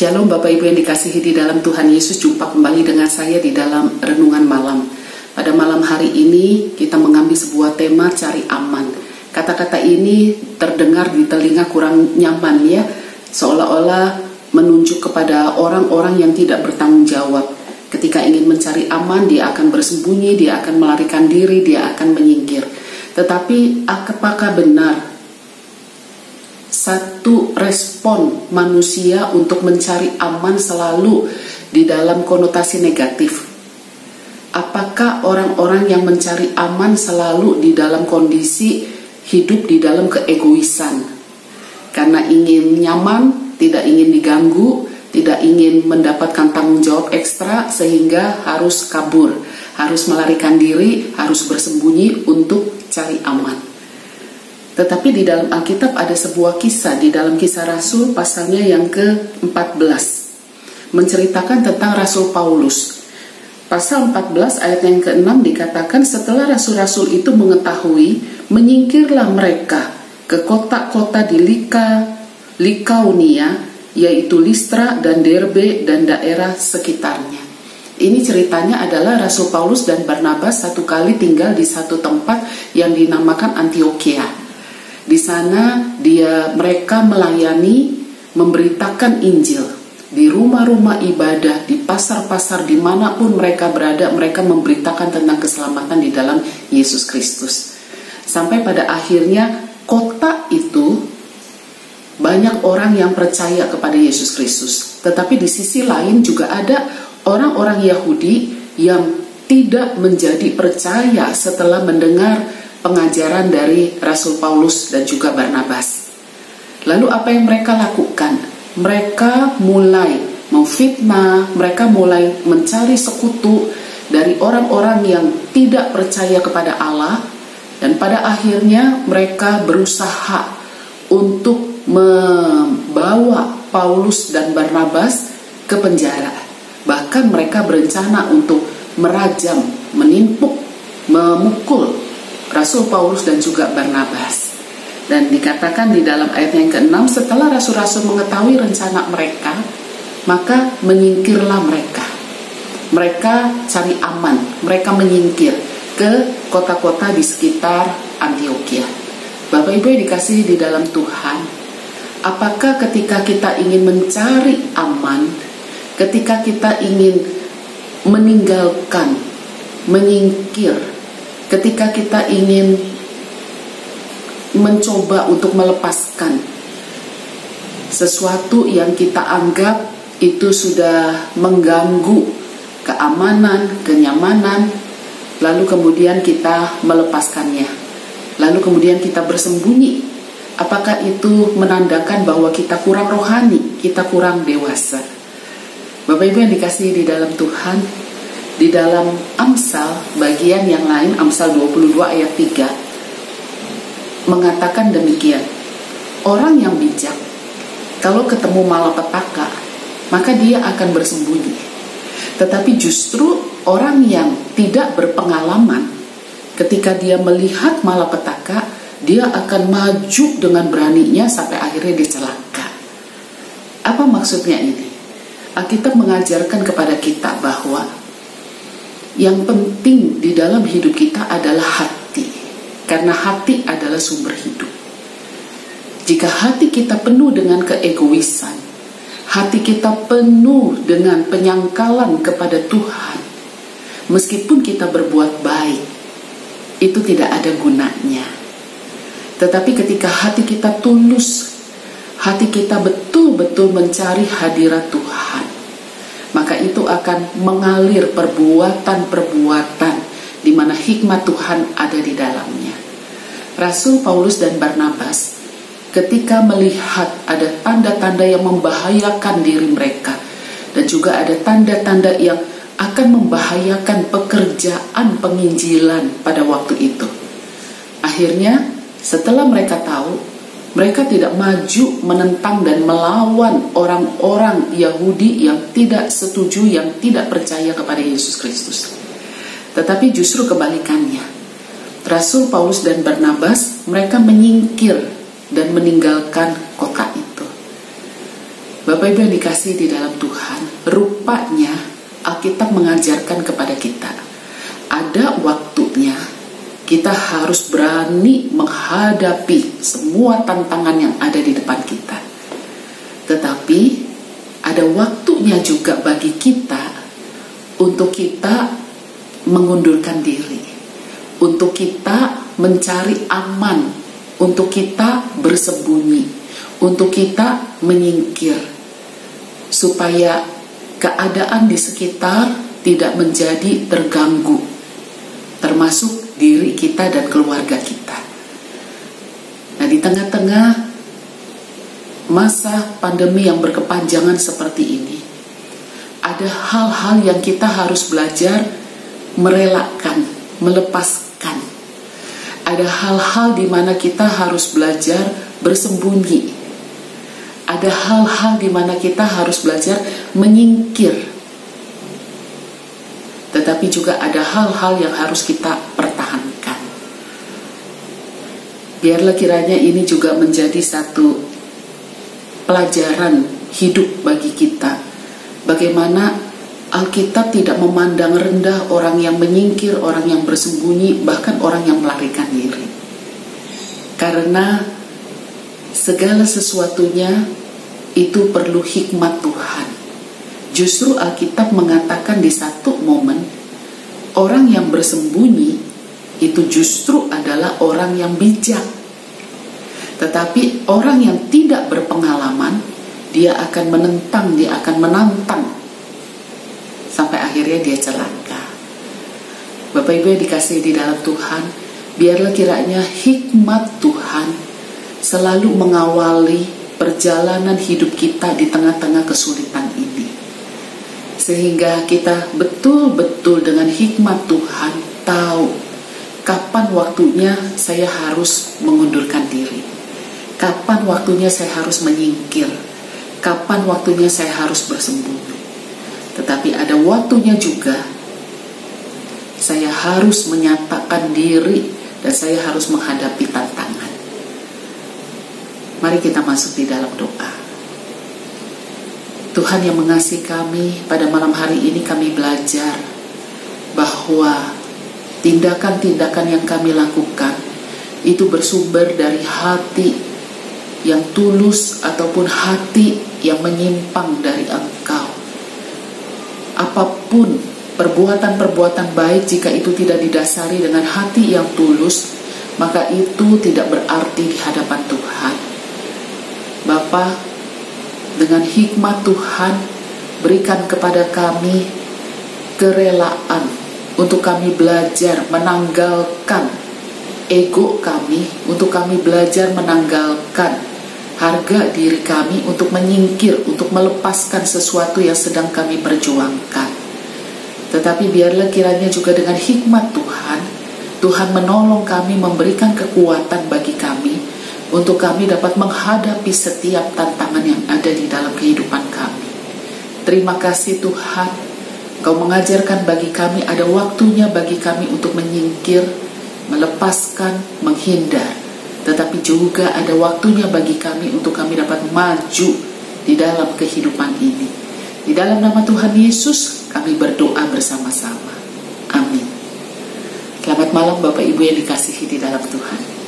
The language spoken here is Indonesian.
Shalom Bapak Ibu yang dikasihi di dalam Tuhan Yesus, jumpa kembali dengan saya di dalam Renungan Malam. Pada malam hari ini kita mengambil sebuah tema cari aman. Kata-kata ini terdengar di telinga kurang nyaman ya, seolah-olah menunjuk kepada orang-orang yang tidak bertanggung jawab. Ketika ingin mencari aman, dia akan bersembunyi, dia akan melarikan diri, dia akan menyingkir. Tetapi apakah benar satu respon manusia untuk mencari aman selalu di dalam konotasi negatif? Apakah orang-orang yang mencari aman selalu di dalam kondisi hidup di dalam keegoisan? Karena ingin nyaman, tidak ingin diganggu, tidak ingin mendapatkan tanggung jawab ekstra sehingga harus kabur, harus melarikan diri, harus bersembunyi untuk cari aman. Tetapi di dalam Alkitab ada sebuah kisah di dalam Kisah Rasul pasalnya yang ke-14, menceritakan tentang Rasul Paulus. Pasal 14 ayat yang ke-6 dikatakan, setelah rasul-rasul itu mengetahui, menyingkirlah mereka ke kota-kota di Likaunia, yaitu Listra dan Derbe dan daerah sekitarnya. Ini ceritanya adalah Rasul Paulus dan Barnabas satu kali tinggal di satu tempat yang dinamakan Antioquia. Di sana mereka melayani, memberitakan Injil di rumah-rumah ibadah, di pasar-pasar, dimanapun mereka berada, mereka memberitakan tentang keselamatan di dalam Yesus Kristus. Sampai pada akhirnya kota itu banyak orang yang percaya kepada Yesus Kristus. Tetapi di sisi lain juga ada orang-orang Yahudi yang tidak menjadi percaya setelah mendengar pengajaran dari Rasul Paulus dan juga Barnabas. Lalu apa yang mereka lakukan? Mereka mulai memfitnah, mereka mulai mencari sekutu dari orang-orang yang tidak percaya kepada Allah, dan pada akhirnya mereka berusaha untuk membawa Paulus dan Barnabas ke penjara. Bahkan mereka berencana untuk merajam, menimpuk, memukul Rasul Paulus dan juga Barnabas. Dan dikatakan di dalam ayat yang ke-6, setelah rasul-rasul mengetahui rencana mereka, maka menyingkirlah mereka. Mereka cari aman, mereka menyingkir ke kota-kota di sekitar Antioquia. Bapak Ibu yang dikasihi di dalam Tuhan, apakah ketika kita ingin mencari aman, ketika kita ingin meninggalkan, menyingkir, ketika kita ingin mencoba untuk melepaskan sesuatu yang kita anggap itu sudah mengganggu keamanan, kenyamanan, lalu kemudian kita melepaskannya, lalu kemudian kita bersembunyi, apakah itu menandakan bahwa kita kurang rohani, kita kurang dewasa? Bapak Ibu yang dikasihi di dalam Tuhan, di dalam Amsal bagian yang lain, Amsal 22 ayat 3 mengatakan demikian, orang yang bijak kalau ketemu malapetaka maka dia akan bersembunyi, tetapi justru orang yang tidak berpengalaman ketika dia melihat malapetaka, dia akan maju dengan beraninya sampai akhirnya dia celaka. Apa maksudnya ini? Alkitab mengajarkan kepada kita bahwa yang penting di dalam hidup kita adalah hati, karena hati adalah sumber hidup. Jika hati kita penuh dengan keegoisan, hati kita penuh dengan penyangkalan kepada Tuhan, meskipun kita berbuat baik, itu tidak ada gunanya. Tetapi ketika hati kita tulus, hati kita betul-betul mencari hadirat Tuhan, maka itu akan mengalir perbuatan-perbuatan di mana hikmat Tuhan ada di dalamnya. Rasul Paulus dan Barnabas ketika melihat ada tanda-tanda yang membahayakan diri mereka, dan juga ada tanda-tanda yang akan membahayakan pekerjaan penginjilan pada waktu itu, akhirnya setelah mereka tahu, mereka tidak maju menentang dan melawan orang-orang Yahudi yang tidak setuju, yang tidak percaya kepada Yesus Kristus. Tetapi justru kebalikannya, Rasul Paulus dan Barnabas mereka menyingkir dan meninggalkan kota itu. Bapak Ibu yang dikasihi di dalam Tuhan, rupanya Alkitab mengajarkan kepada kita, ada waktunya kita harus berani menghadapi semua tantangan yang ada di depan kita. Tetapi ada waktunya juga bagi kita untuk kita mengundurkan diri, untuk kita mencari aman, untuk kita bersembunyi, untuk kita menyingkir, supaya keadaan di sekitar tidak menjadi terganggu, termasuk diri kita dan keluarga kita. Nah, di tengah-tengah masa pandemi yang berkepanjangan seperti ini, ada hal-hal yang kita harus belajar merelakan, melepaskan. Ada hal-hal di mana kita harus belajar bersembunyi. Ada hal-hal di mana kita harus belajar menyingkir. Tetapi juga ada hal-hal yang harus kita pertahankan. Biarlah kiranya ini juga menjadi satu pelajaran hidup bagi kita. Bagaimana Alkitab tidak memandang rendah orang yang menyingkir, orang yang bersembunyi, bahkan orang yang melarikan diri. Karena segala sesuatunya itu perlu hikmat Tuhan. Justru Alkitab mengatakan di satu momen, orang yang bersembunyi itu justru adalah orang yang bijak. Tetapi orang yang tidak berpengalaman, dia akan menentang, dia akan menantang, sampai akhirnya dia celaka. Bapak Ibu yang dikasihi di dalam Tuhan, biarlah kiranya hikmat Tuhan selalu mengawali perjalanan hidup kita di tengah-tengah kesulitan ini. Sehingga kita betul-betul dengan hikmat Tuhan tahu kapan waktunya saya harus mengundurkan diri, kapan waktunya saya harus menyingkir, kapan waktunya saya harus bersembunyi. Tetapi ada waktunya juga saya harus menyatakan diri dan saya harus menghadapi tantangan. Mari kita masuk di dalam doa. Tuhan yang mengasihi kami, pada malam hari ini kami belajar bahwa tindakan-tindakan yang kami lakukan itu bersumber dari hati yang tulus ataupun hati yang menyimpang dari Engkau. Apapun perbuatan-perbuatan baik, jika itu tidak didasari dengan hati yang tulus, maka itu tidak berarti di hadapan Tuhan. Bapa, dengan hikmat Tuhan, berikan kepada kami kerelaan untuk kami belajar menanggalkan ego kami, untuk kami belajar menanggalkan harga diri kami, untuk menyingkir, untuk melepaskan sesuatu yang sedang kami perjuangkan. Tetapi biarlah kiranya juga dengan hikmat Tuhan, Tuhan menolong kami, memberikan kekuatan bagi kami, untuk kami dapat menghadapi setiap tantangan yang ada di dalam kehidupan kami. Terima kasih Tuhan, Engkau mengajarkan bagi kami ada waktunya bagi kami untuk menyingkir, melepaskan, menghindar. Tetapi juga ada waktunya bagi kami untuk kami dapat maju di dalam kehidupan ini. Di dalam nama Tuhan Yesus kami berdoa bersama-sama. Amin. Selamat malam Bapak Ibu yang dikasihi di dalam Tuhan.